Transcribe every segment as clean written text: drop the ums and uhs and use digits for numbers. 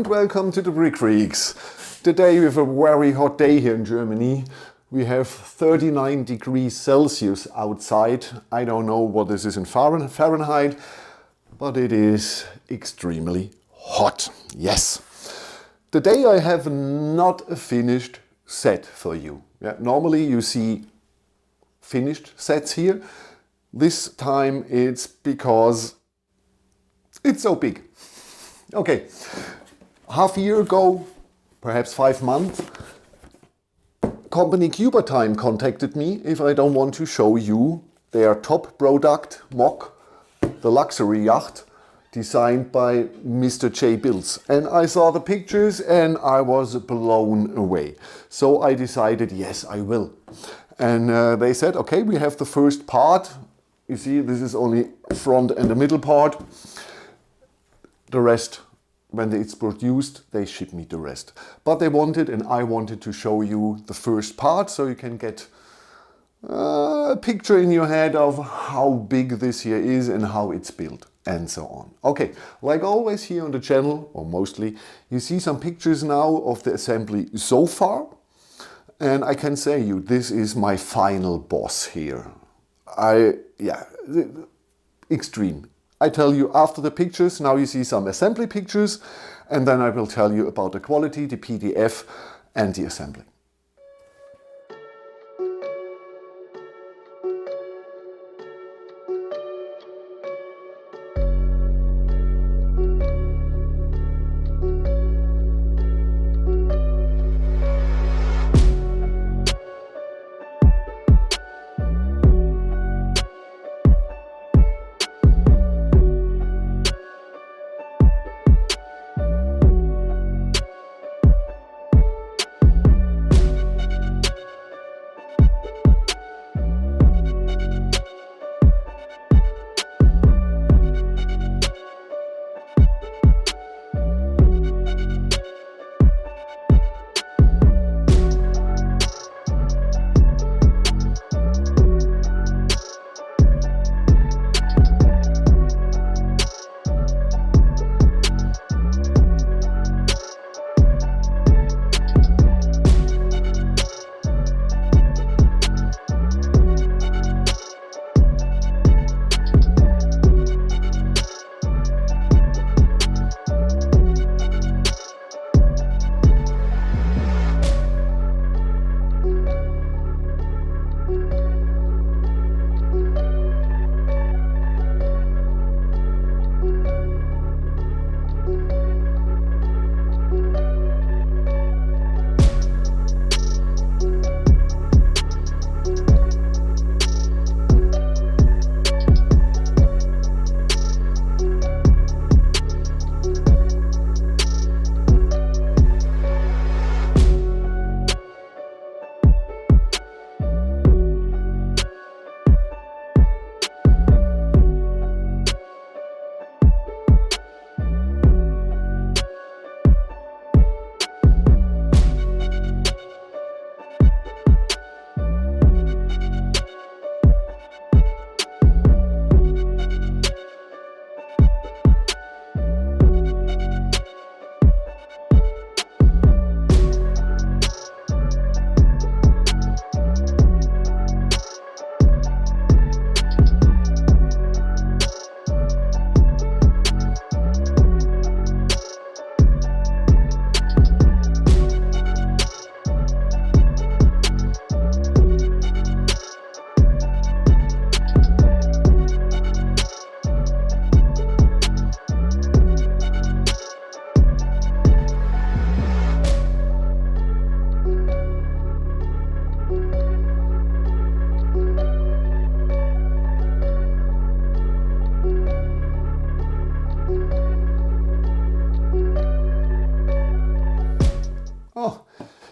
and welcome to the Brickfreaks. Today we have a very hot day here in Germany. We have 39 degrees Celsius outside. I don't know what this is in Fahrenheit, but it is extremely hot. Yes. Today I have not a finished set for you. Normally you see finished sets here. This time it's because it's so big. Okay, half a year ago, perhaps 5 months, company Cubertime contacted me if I don't want to show you their top product, MOC, the luxury yacht, designed by Mr. J. Bills. And I saw the pictures and I was blown away. So I decided, yes, I will. And they said, okay, we have the first part. You see, this is only front and the middle part. The rest, when it's produced, they ship me the rest. But they wanted, and I wanted to show you the first part so you can get a picture in your head of how big this here is and how it's built and so on. Okay, like always here on the channel, or mostly, you see some pictures now of the assembly so far. And I can say you, this is my final boss here. Extreme. I tell you after the pictures, now you see some assembly pictures, and then I will tell you about the quality, the PDF and the assembly.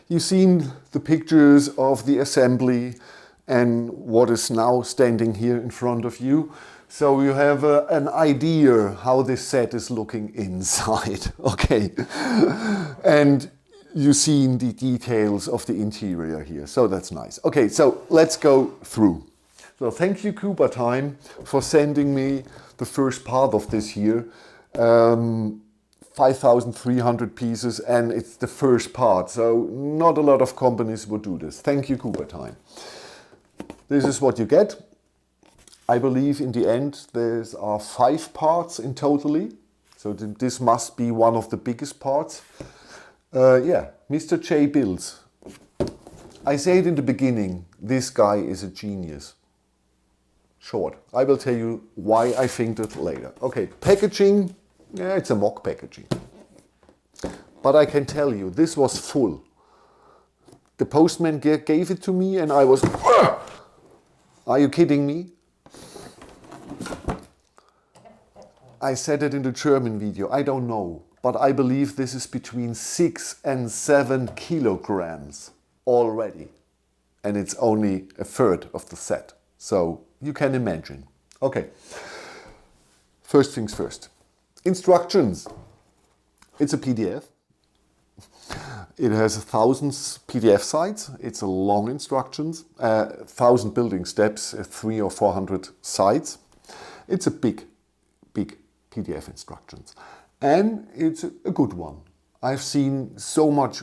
You've seen the pictures of the assembly and what is now standing here in front of you. So you have an idea how this set is looking inside. Okay. And you've seen the details of the interior here. So that's nice. Okay, so let's go through. So thank you Cubertime for sending me the first part of this here. 5,300 pieces and it's the first part. So not a lot of companies would do this. Thank you, Cubertime. This is what you get. I believe in the end there are 5 parts in totally. So this must be one of the biggest parts. Yeah, Mr. J builds. I said in the beginning, this guy is a genius. Short. I will tell you why I think that later. Okay, packaging, yeah, it's a mock packaging. But I can tell you, this was full. The postman gave it to me and I was, are you kidding me? I said it in the German video, I don't know, but I believe this is between 6 and 7 kilograms already. And it's only a third of the set. So you can imagine. Okay, first things first. Instructions. It's a PDF. It has 1,000 PDF sites. It's a long instructions, 1,000 building steps, 300 or 400 sites. It's a big PDF instructions. And it's a good one. I've seen so much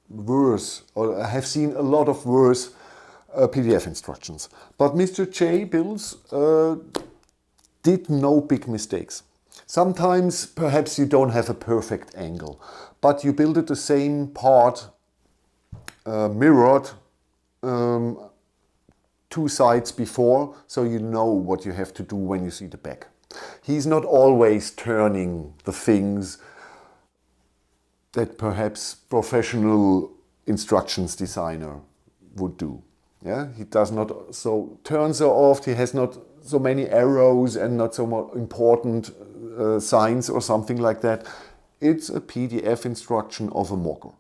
worse, or I have seen a lot of worse PDF instructions. But Mr. J builds did no big mistakes. Sometimes perhaps you don't have a perfect angle, but you build it the same part mirrored 2 sides before, so you know what you have to do when you see the back. He's not always turning the things that perhaps professional instructions designer would do. Yeah, he does not, so turns are off, he has not so many arrows and not so much important signs or something like that. It's a PDF instruction of a mocker.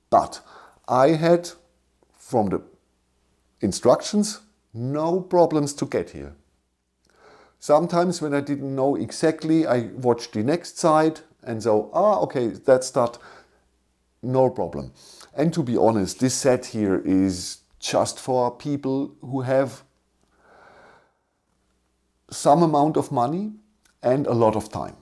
But I had, from the instructions, no problems to get here. Sometimes when I didn't know exactly, I watched the next side and so, okay, that's that, no problem. And to be honest, this set here is just for people who have some amount of money and a lot of time.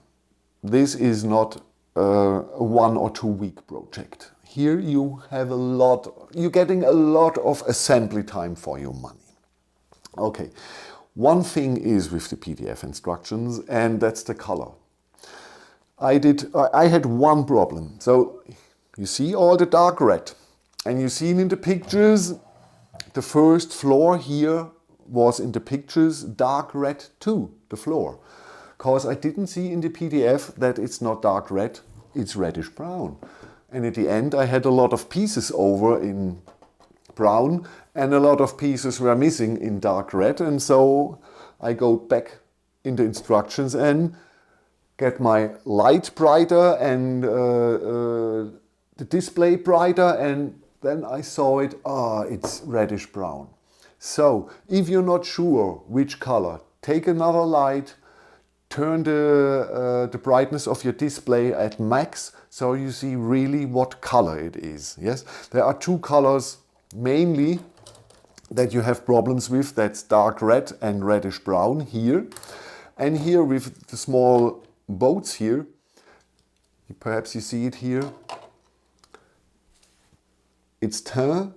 This is not a 1 or 2 week project. Here you have you're getting a lot of assembly time for your money. Okay, one thing is with the PDF instructions, and that's the color. I had one problem. So you see all the dark red, and you've seen in the pictures, the first floor here was in the pictures dark red too, the floor. Because I didn't see in the PDF that it's not dark red, it's reddish brown. And at the end I had a lot of pieces over in brown and a lot of pieces were missing in dark red. And so I go back in the instructions and get my light brighter and the display brighter, and then I saw it, it's reddish brown. So if you're not sure which color, take another light, turn the brightness of your display at max so you see really what color it is. Yes, there are 2 colors mainly that you have problems with. That's dark red and reddish brown here. And here with the small boats here, perhaps you see it here, it's tan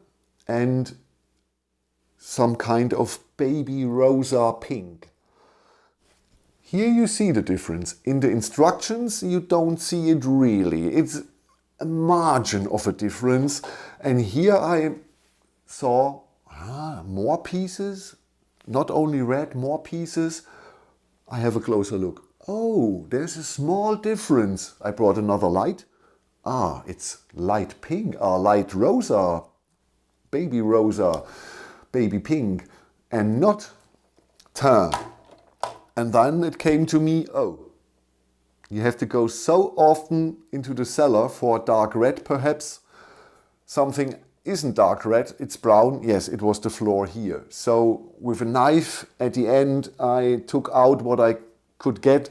and some kind of baby rosa pink. Here you see the difference. In the instructions you don't see it really. It's a margin of a difference. And here I saw more pieces, not only red, more pieces. I have a closer look. Oh, there's a small difference. I brought another light. It's light pink, light rosa, baby pink, and not tan. And then it came to me, you have to go so often into the cellar for dark red perhaps. Something isn't dark red, it's brown. Yes, it was the floor here. So with a knife at the end, I took out what I could get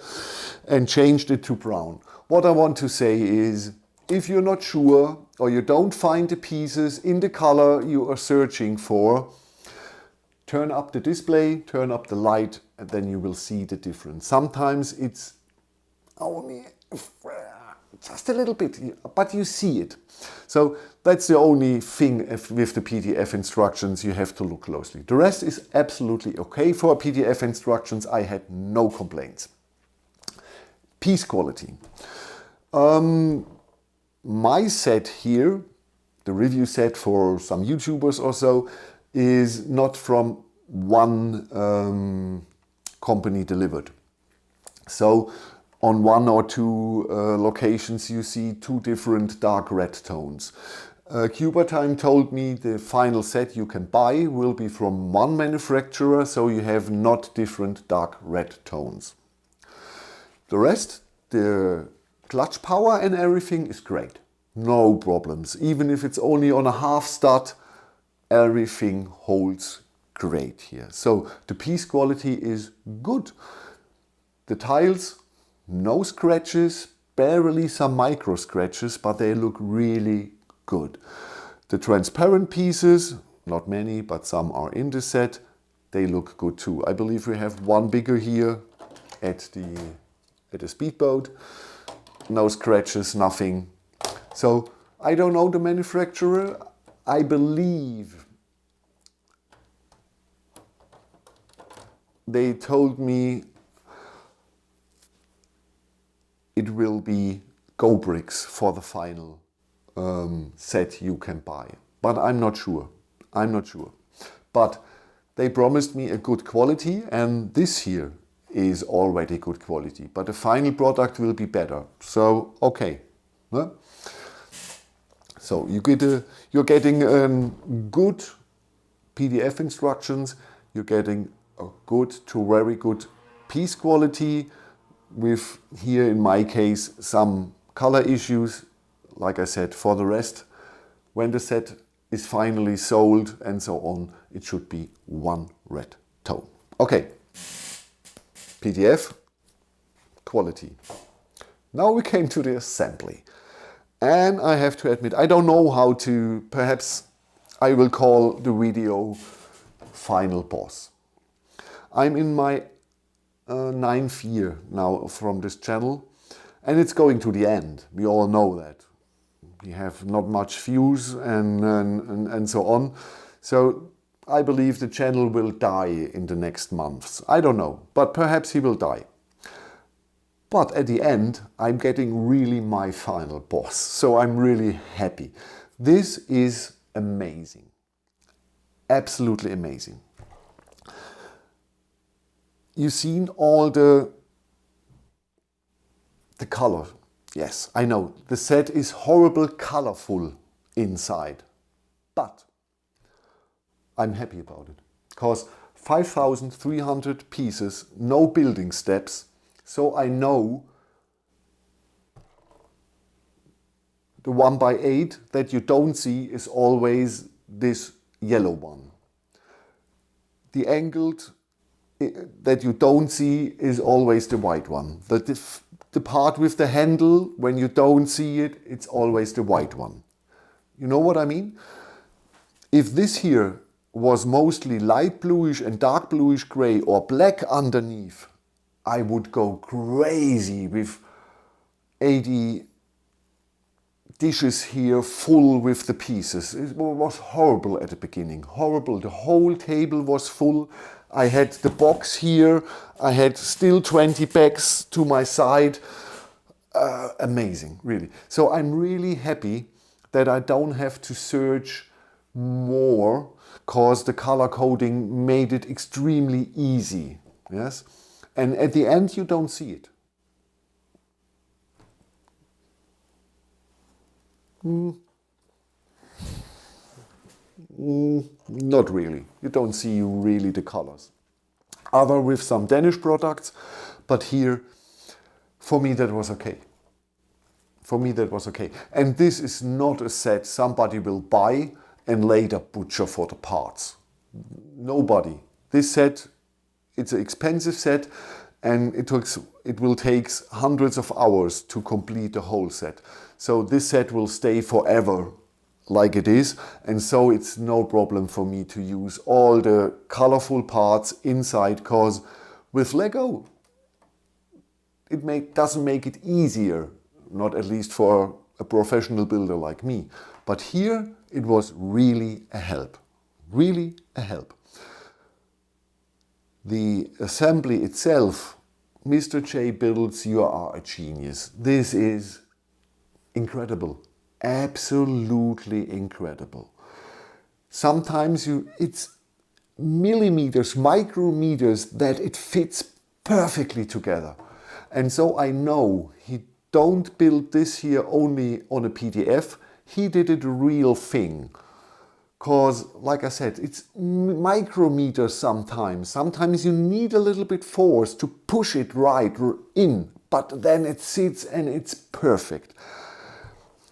and changed it to brown. What I want to say is, if you're not sure or you don't find the pieces in the color you are searching for, turn up the display, turn up the light, and then you will see the difference. Sometimes it's only just a little bit, but you see it. So that's the only thing with the PDF instructions, you have to look closely. The rest is absolutely okay for PDF instructions. I had no complaints. Piece quality. My set here, the review set for some YouTubers or so, is not from one company delivered. So on one or two locations you see two different dark red tones. Cubertime told me the final set you can buy will be from one manufacturer, so you have not different dark red tones. The rest, the clutch power and everything is great. No problems. Even if it's only on a half stud, everything holds great here. So the piece quality is good. The tiles, no scratches, barely some micro scratches, but they look really good. The transparent pieces, not many, but some are in the set, they look good too. I believe we have one bigger here at the speedboat. No scratches, nothing. So I don't know the manufacturer. I believe they told me it will be Bricks for the final set you can buy. But I'm not sure. I'm not sure. But they promised me a good quality, and this here is already good quality. But the final product will be better. So, okay. Huh? So you're getting good PDF instructions. You're getting a good to very good piece quality, with here in my case some color issues. Like I said, for the rest, when the set is finally sold and so on, it should be one red tone. Okay, PDF quality. Now we came to the assembly, and I have to admit I don't know how to, perhaps I will call the video final boss. I'm in my 9th year now from this channel, and it's going to the end. We all know that. We have not much views and so on. So I believe the channel will die in the next months. I don't know, but perhaps he will die. But at the end, I'm getting really my final boss. So I'm really happy. This is amazing. Absolutely amazing. You've seen all the color. Yes, I know, the set is horrible colorful inside, but I'm happy about it, because 5,300 pieces, no building steps, so I know the 1x8 that you don't see is always this yellow one. The angled that you don't see is always the white one. The part with the handle, when you don't see it, it's always the white one. You know what I mean? If this here was mostly light bluish and dark bluish gray or black underneath, I would go crazy with 80 dishes here full with the pieces. It was horrible at the beginning, horrible. The whole table was full. I had the box here, I had still 20 bags to my side. Amazing, really. So I'm really happy that I don't have to search more, because the color coding made it extremely easy. Yes, and at the end you don't see it. Not really. You don't see really the colors. Other with some Danish products, but here, for me that was okay. For me that was okay. And this is not a set somebody will buy and later butcher for the parts. Nobody. This set, it's an expensive set, and it will take hundreds of hours to complete the whole set. So this set will stay forever like it is, and so it's no problem for me to use all the colorful parts inside, because with Lego it doesn't make it easier not at least for a professional builder like me. But here it was really a help, really a help. The assembly itself, Mr. J Builds, you are a genius. This is incredible, absolutely incredible. Sometimes it's millimeters, micrometers that it fits perfectly together. And so I know he don't build this here only on a PDF, he did it a real thing. Because, like I said, it's micrometers sometimes. Sometimes you need a little bit force to push it right in, but then it sits and it's perfect.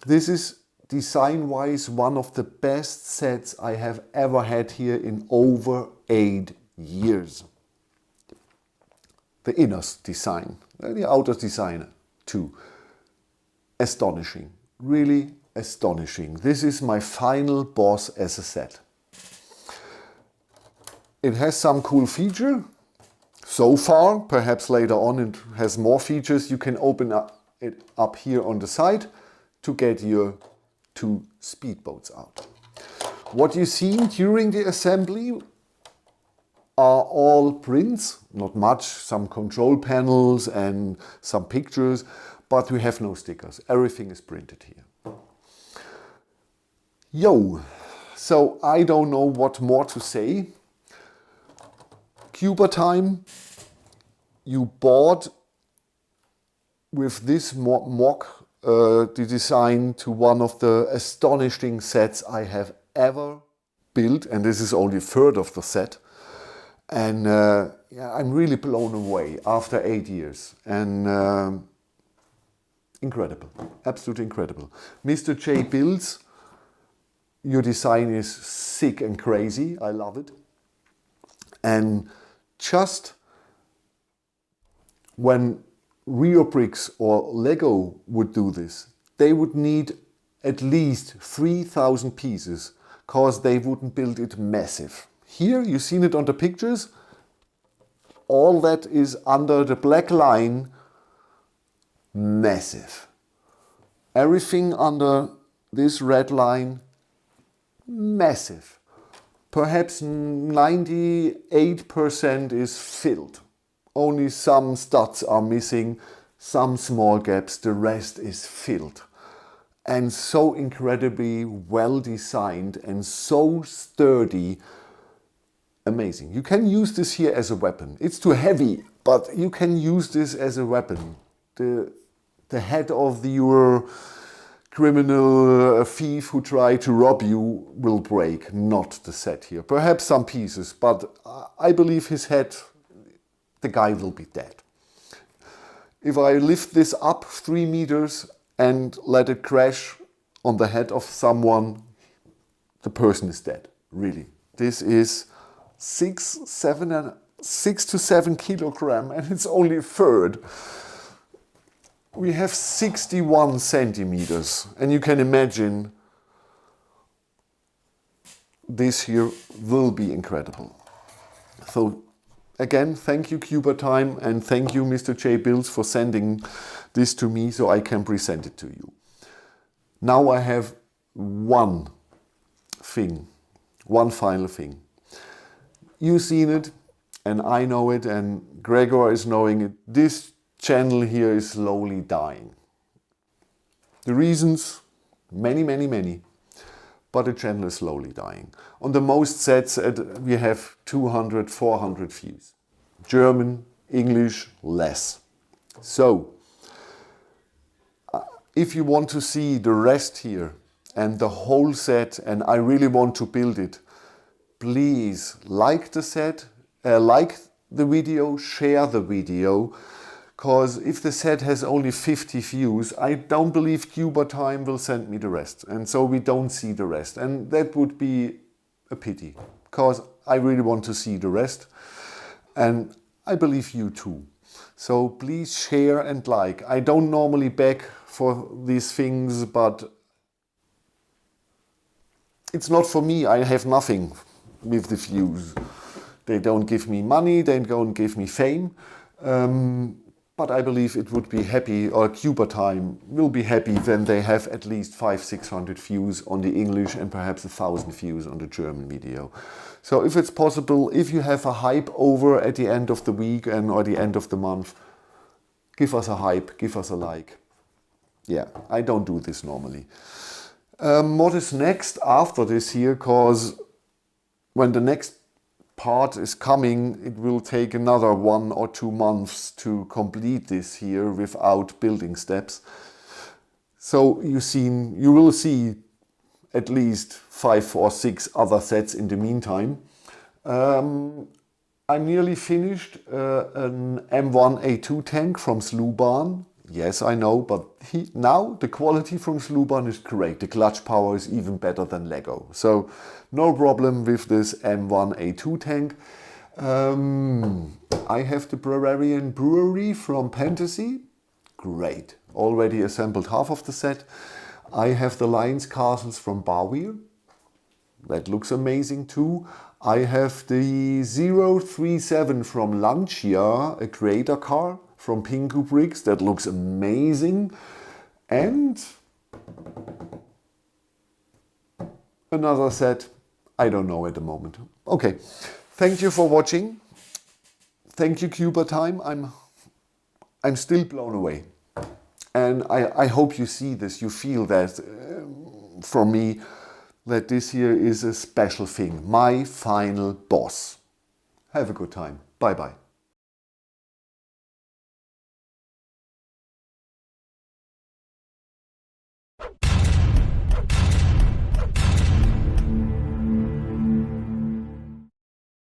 This is design-wise one of the best sets I have ever had here in over 8 years. The inner design, the outer design too. Astonishing, really astonishing. This is my final boss as a set. It has some cool feature so far. Perhaps later on it has more features. You can open it up here on the side to get your 2 speedboats out. What you see during the assembly are all prints, not much, some control panels and some pictures, but we have no stickers. Everything is printed here. Yo, so I don't know what more to say. Cubertime, you bought with this MOC the design to one of the astonishing sets I have ever built, and this is only a third of the set. And yeah, I'm really blown away after 8 years. And incredible, absolutely incredible. Mr. J Builds, your design is sick and crazy. I love it. And just when Rio Bricks or Lego would do this, they would need at least 3,000 pieces because they wouldn't build it massive. Here, you've seen it on the pictures. All that is under the black line, massive. Everything under this red line, massive. Perhaps 98% is filled. Only some studs are missing, some small gaps, the rest is filled. And so incredibly well designed and so sturdy. Amazing. You can use this here as a weapon. It's too heavy, but you can use this as a weapon. The head of your criminal thief who try to rob you will break, not the set here. Perhaps some pieces, but I believe his head, the guy will be dead. If I lift this up 3 meters and let it crash on the head of someone, the person is dead, really. This is 6 to 7 kilogram and it's only a third. We have 61 centimeters and you can imagine this here will be incredible. So again, thank you Cubertime and thank you Mr. J Builds for sending this to me so I can present it to you. Now I have one final thing. You've seen it and I know it and Gregor is knowing it. This channel here is slowly dying. The reasons, many, but the channel is slowly dying. On the most sets we have 200, 400 views. German, English, less. So, if you want to see the rest here and the whole set and I really want to build it, please like the set, like the video, share the video, because if the set has only 50 views, I don't believe Cubertime will send me the rest. And so we don't see the rest. And that would be a pity, because I really want to see the rest. And I believe you too. So please share and like. I don't normally beg for these things, but it's not for me. I have nothing with the views. They don't give me money, they don't give me fame. But I believe it would be happy, or Cubertime will be happy when they have at least 500-600 views on the English and perhaps 1,000 views on the German video. So if it's possible, if you have a hype over at the end of the week or the end of the month, give us a hype, give us a like. Yeah, I don't do this normally. What is next after this here? Because when the next part is coming, it will take another 1 or 2 months to complete this here without building steps. So you will see at least 5 or 6 other sets in the meantime. I'm nearly finished an M1A2 tank from Sluban. Yes, I know, but now the quality from Sluban is great. The clutch power is even better than Lego. So no problem with this M1A2 tank. I have the Bavarian Brewery from Fantasy. Great. Already assembled half of the set. I have the Lions Castles from Bauer. That looks amazing too. I have the 037 from Lancia, a creator car from Brickfreaks. That looks amazing. And another set, I don't know at the moment. Okay, thank you for watching. Thank you, Cubertime. I'm still blown away. And I hope you see this, you feel that from me, that this here is a special thing. My final boss. Have a good time. Bye bye.